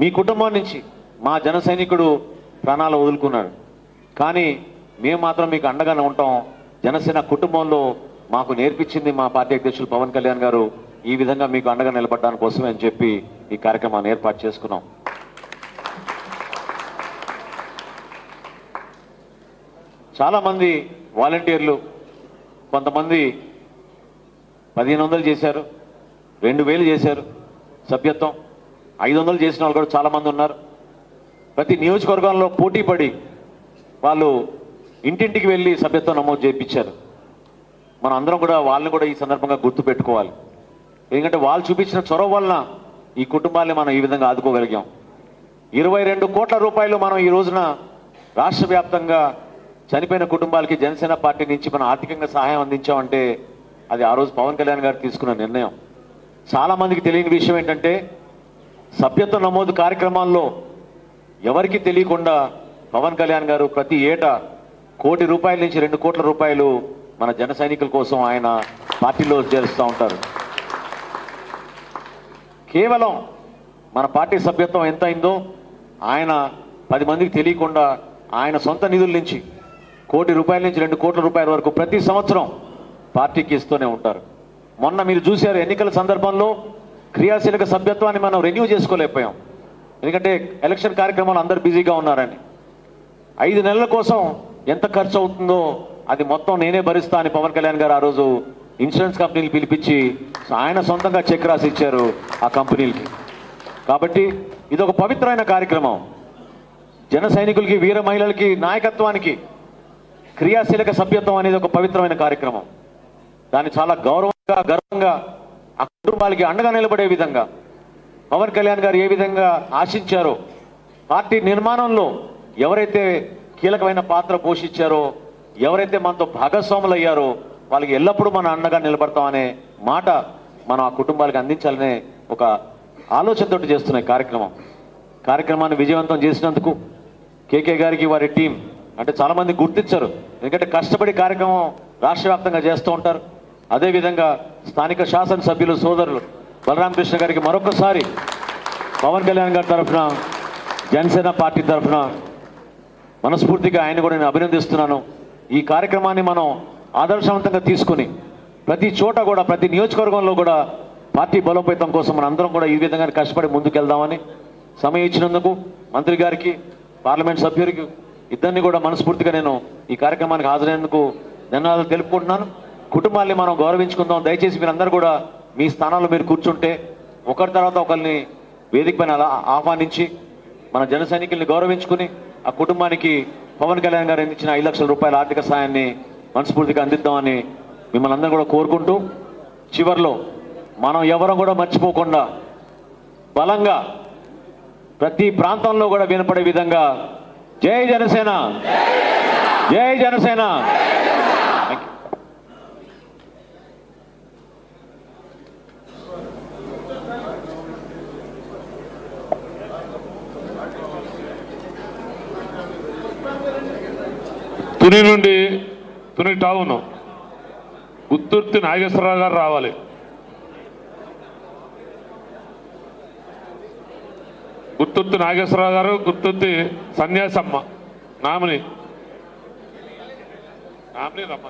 మీ కుటుంబం నుంచి మా జన సైనికుడు ప్రాణాలు వదులుకున్నాడు, కానీ మేము మాత్రం మీకు అండగానే ఉంటాం. జనసేన కుటుంబంలో మాకు నేర్పించింది మా పార్టీ అధ్యక్షులు పవన్ కళ్యాణ్ గారు ఈ విధంగా మీకు అండగా నిలబడడానికి కోసమే అని చెప్పి ఈ కార్యక్రమాన్ని ఏర్పాటు చేసుకున్నాం. చాలామంది వాలంటీర్లు కొంతమంది 1500 చేశారు, 2000 చేశారు సభ్యత్వం, 500 చేసిన వాళ్ళు కూడా చాలామంది ఉన్నారు. ప్రతి నియోజకవర్గంలో పోటీ పడి వాళ్ళు ఇంటింటికి వెళ్ళి సభ్యత్వం నమోదు చేయించారు. మనం అందరం కూడా వాళ్ళని కూడా ఈ సందర్భంగా గుర్తు పెట్టుకోవాలి. ఎందుకంటే వాళ్ళు చూపించిన చొరవ వలన ఈ కుటుంబాన్ని మనం ఈ విధంగా ఆదుకోగలిగాం. 22 కోట్ల రూపాయలు మనం ఈ రోజున రాష్ట్ర వ్యాప్తంగా చనిపోయిన కుటుంబాలకి జనసేన పార్టీ నుంచి మనం ఆర్థికంగా సహాయం అందించామంటే అది ఆ రోజు పవన్ కళ్యాణ్ గారు తీసుకున్న నిర్ణయం. చాలామందికి తెలియని విషయం ఏంటంటే సభ్యత్వ నమోదు కార్యక్రమాల్లో ఎవరికి తెలియకుండా పవన్ కళ్యాణ్ గారు ప్రతి ఏటా ₹1 కోటి నుంచి ₹2 కోట్ల మన జన సైనికుల కోసం ఆయన పార్టీలో చేరుస్తూ ఉంటారు. కేవలం మన పార్టీ సభ్యత్వం ఎంత అయిందో ఆయన 10 మందికి తెలియకుండా ఆయన సొంత నిధుల నుంచి ₹1 కోటి నుంచి ₹2 కోట్ల వరకు ప్రతి సంవత్సరం పార్టీకి ఇస్తూనే ఉంటారు. మొన్న మీరు చూశారు, ఎన్నికల సందర్భంలో క్రియాశీలక సభ్యత్వాన్ని మనం రెన్యూ చేసుకోలేకపోయాం. ఎందుకంటే ఎలక్షన్ కార్యక్రమాలు అందరూ బిజీగా ఉన్నారని. 5 నెలల కోసం ఎంత ఖర్చు అవుతుందో అది మొత్తం నేనే భరిస్తా అని పవన్ కళ్యాణ్ గారు ఆ రోజు ఇన్సూరెన్స్ కంపెనీలు పిలిపించి ఆయన సొంతంగా చెక్ రాసి ఇచ్చారు ఆ కంపెనీలకి. కాబట్టి ఇది ఒక పవిత్రమైన కార్యక్రమం. జన సైనికులకి, వీర మహిళలకి, నాయకత్వానికి క్రియాశీలక సభ్యత్వం అనేది ఒక పవిత్రమైన కార్యక్రమం. దాన్ని చాలా గౌరవంగా, గర్వంగా ఆ కుటుంబాలకి అండగా నిలబడే విధంగా పవన్ కళ్యాణ్ గారు ఏ విధంగా ఆశించారో, పార్టీ నిర్మాణంలో ఎవరైతే కీలకమైన పాత్ర పోషించారో, ఎవరైతే మనతో భాగస్వాములు అయ్యారో వాళ్ళకి ఎల్లప్పుడూ మన అండగా నిలబడతామనే మాట మనం ఆ కుటుంబాలకు అందించాలనే ఒక ఆలోచనతో చేస్తున్న కార్యక్రమాన్ని విజయవంతం చేసినందుకు కేకే గారికి, వారి టీం అంటే చాలామంది గుర్తించరు, ఎందుకంటే కష్టపడి కార్యక్రమం రాష్ట్ర వ్యాప్తంగా చేస్తూ ఉంటారు. అదేవిధంగా స్థానిక శాసనసభ్యులు సోదరులు బలరామకృష్ణ గారికి మరొకసారి పవన్ కళ్యాణ్ గారి తరఫున, జనసేన పార్టీ తరఫున మనస్ఫూర్తిగా ఆయన కూడా నేను అభినందిస్తున్నాను. ఈ కార్యక్రమాన్ని మనం ఆదర్శవంతంగా తీసుకుని ప్రతి చోట కూడా, ప్రతి నియోజకవర్గంలో కూడా పార్టీ బలోపేతం కోసం మన అందరం కూడా ఈ విధంగా కష్టపడి ముందుకెళ్దామని సమయం ఇచ్చినందుకు మంత్రి గారికి, పార్లమెంట్ సభ్యుడికి ఇద్దరిని కూడా మనస్ఫూర్తిగా నేను ఈ కార్యక్రమానికి హాజరైనందుకు ధన్యవాదాలు తెలుపుకుంటున్నాను. కుటుంబాన్ని మనం గౌరవించుకుందాం. దయచేసి మీరందరూ కూడా మీ స్థానాల్లో మీరు కూర్చుంటే ఒకరి తర్వాత ఒకరిని వేదిక పైన అలా ఆహ్వానించి మన జన సైనికుల్ని గౌరవించుకుని ఆ కుటుంబానికి పవన్ కళ్యాణ్ గారు అందించిన ₹5 లక్షల ఆర్థిక సాయాన్ని మనస్ఫూర్తిగా అందిద్దామని మిమ్మల్ని అందరూ కూడా కోరుకుంటూ, చివరిలో మనం ఎవరం కూడా మర్చిపోకుండా బలంగా ప్రతి ప్రాంతంలో కూడా వినపడే విధంగా జై జనసేన, జై జనసేన. తుని నుండి, తుని టౌన్ గుత్తుర్తి నాగేశ్వరరావు గారు రావాలి. గుత్తుర్తి నాగేశ్వరరావు గారు, గుత్తుర్తి సన్యాసమ్మ నామిని రమ్మ.